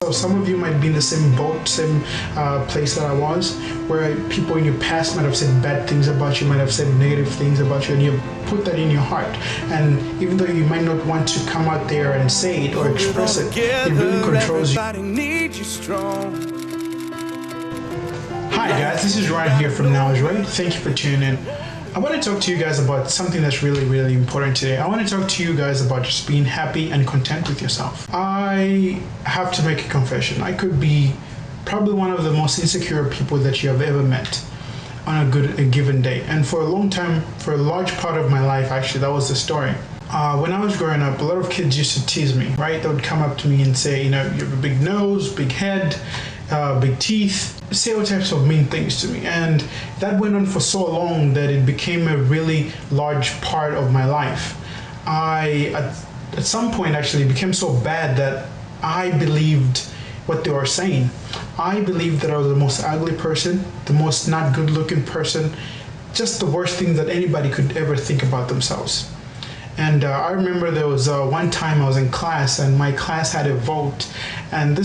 So some of you might be in the same boat, same place that I was, where people in your past might have said bad things about you, might have said negative things about you, and you put that in your heart. And even though you might not want to come out there and say it or express it, it really controls you. Hi guys, this is Ryan here from Knowledge Way. Thank you for tuning in. I want to talk to you guys about something that's really important today. I want to talk to you guys about just being happy and content with yourself. I have to make a confession. I could be probably one of the most insecure people that you have ever met on a given day. And for a long time, for a large part of my life, actually, that was the story. When I was growing up, a lot of kids used to tease me, right? They would come up to me and say, you know, you have a big nose, big head, big teeth, say all types of mean things to me. And that went on for so long that it became a really large part of my life. At some point, actually, it became so bad that I believed what they were saying. I believed that I was the most ugly person, the most not good looking person, just the worst thing that anybody could ever think about themselves. And I remember there was one time I was in class and my class had a vote, and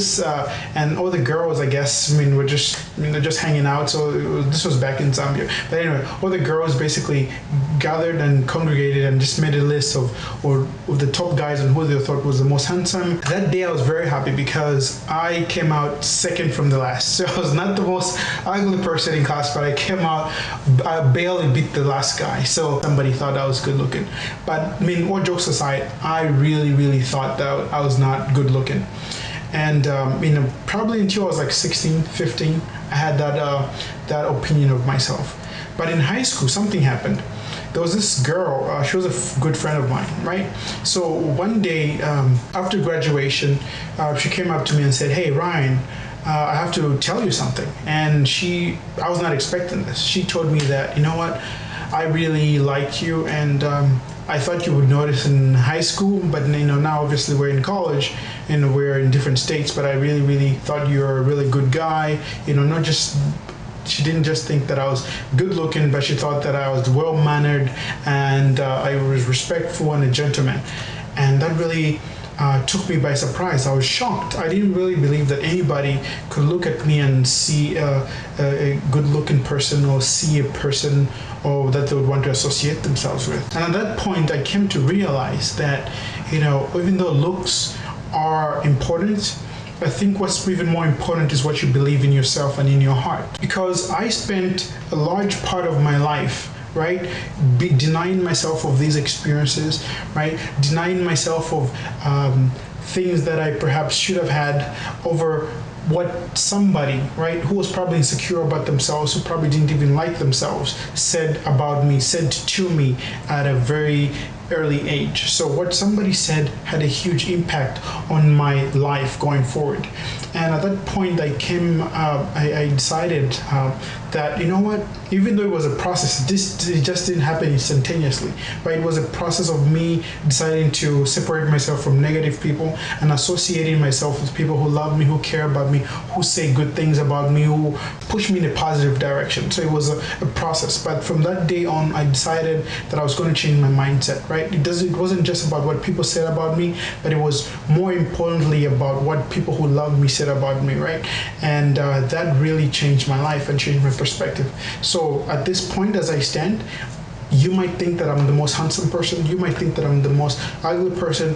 and all the girls, I guess, they're just hanging out. So this was back in Zambia. But anyway, all the girls basically gathered and congregated and just made a list of the top guys and who they thought was the most handsome. That day I was very happy because I came out second from the last. So I was not the most ugly person in class, but I barely beat the last guy. So somebody thought I was good looking. But I mean, all jokes aside, I really thought that I was not good looking. And probably until I was like 16, 15, I had that opinion of myself. But in high school, something happened. There was this girl, she was a good friend of mine, right? So one day after graduation, she came up to me and said, "Hey, Ryan, I have to tell you something." And I was not expecting this. She told me that, you know what, I really like you, and I thought you would notice in high school, but now obviously we're in college and we're in different states, but I really thought you were a really good guy. She didn't just think that I was good looking, but she thought that I was well mannered and I was respectful and a gentleman. And that really took me by surprise. I was shocked. I didn't really believe that anybody could look at me and see a good-looking person or see a person or that they would want to associate themselves with. And at that point, I came to realize that, even though looks are important, I think what's even more important is what you believe in yourself and in your heart. Because I spent a large part of my life, right, denying myself of these experiences, right, denying myself of things that I perhaps should have had over what somebody, right, who was probably insecure about themselves, who probably didn't even like themselves, said about me, said to me at a very early age. So what somebody said had a huge impact on my life going forward. And at that point, I decided that, you know what, even though it was a process, it just didn't happen instantaneously, right? It was a process of me deciding to separate myself from negative people and associating myself with people who love me, who care about me, who say good things about me, who push me in a positive direction. So it was a process. But from that day on, I decided that I was going to change my mindset, right? It wasn't just about what people said about me, but it was more importantly about what people who love me said about me, right? And that really changed my life and changed my perspective. So at this point, as I stand, you might think that I'm the most handsome person, you might think that I'm the most ugly person,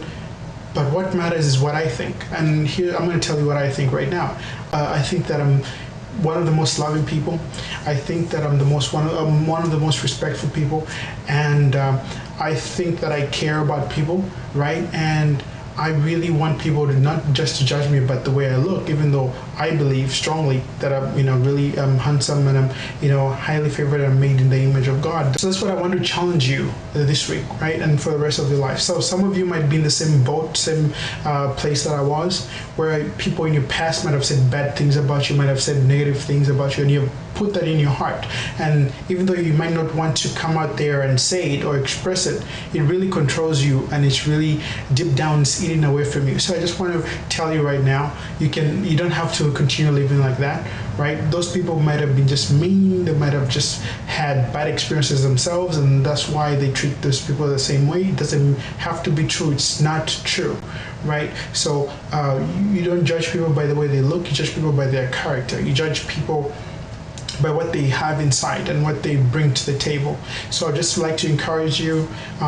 but what matters is what I think. And here, I'm going to tell you what I think right now. I think that I'm one of the most loving people. I think that I'm one of the most respectful people, and I think that I care about people, right? And I really want people to not just to judge me about the way I look, even though I believe strongly that I'm, really handsome and I'm, highly favored and made in the image of God. So that's what I want to challenge you this week, right? And for the rest of your life. So some of you might be in the same boat, same place that I was, where people in your past might have said bad things about you, might have said negative things about you, and you put that in your heart. And even though you might not want to come out there and say it or express it, it really controls you, and it's really deep down it's eating away from you. So I just want to tell you right now, you don't have to continue living like that, right? Those people might have been just mean, they might have just had bad experiences themselves, and that's why they treat those people the same way. It doesn't have to be true. It's not true, right? So you don't judge people by the way they look. You judge people by their character. You judge people by what they have inside and what they bring to the table. So I'd just like to encourage you,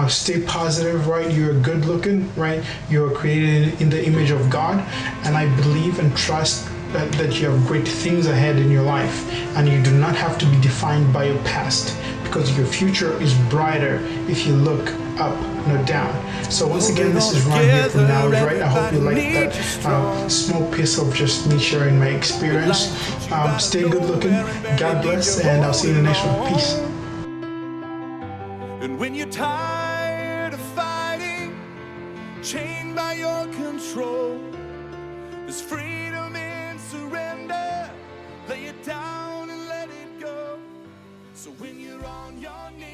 stay positive, right? You're good looking, right? You're created in the image of God, and I believe and trust that you have great things ahead in your life, and you do not have to be defined by your past, because your future is brighter if you look up, not down. So once again, this is Ron here from Knowledge Right. I hope you like that small piece of just me sharing my experience. Stay good looking. God bless, and I'll see you in the next one. Peace. And when you're tired of fighting, chained by your control, there's freedom in surrender. Lay it down and let it go. So when you're on your knees,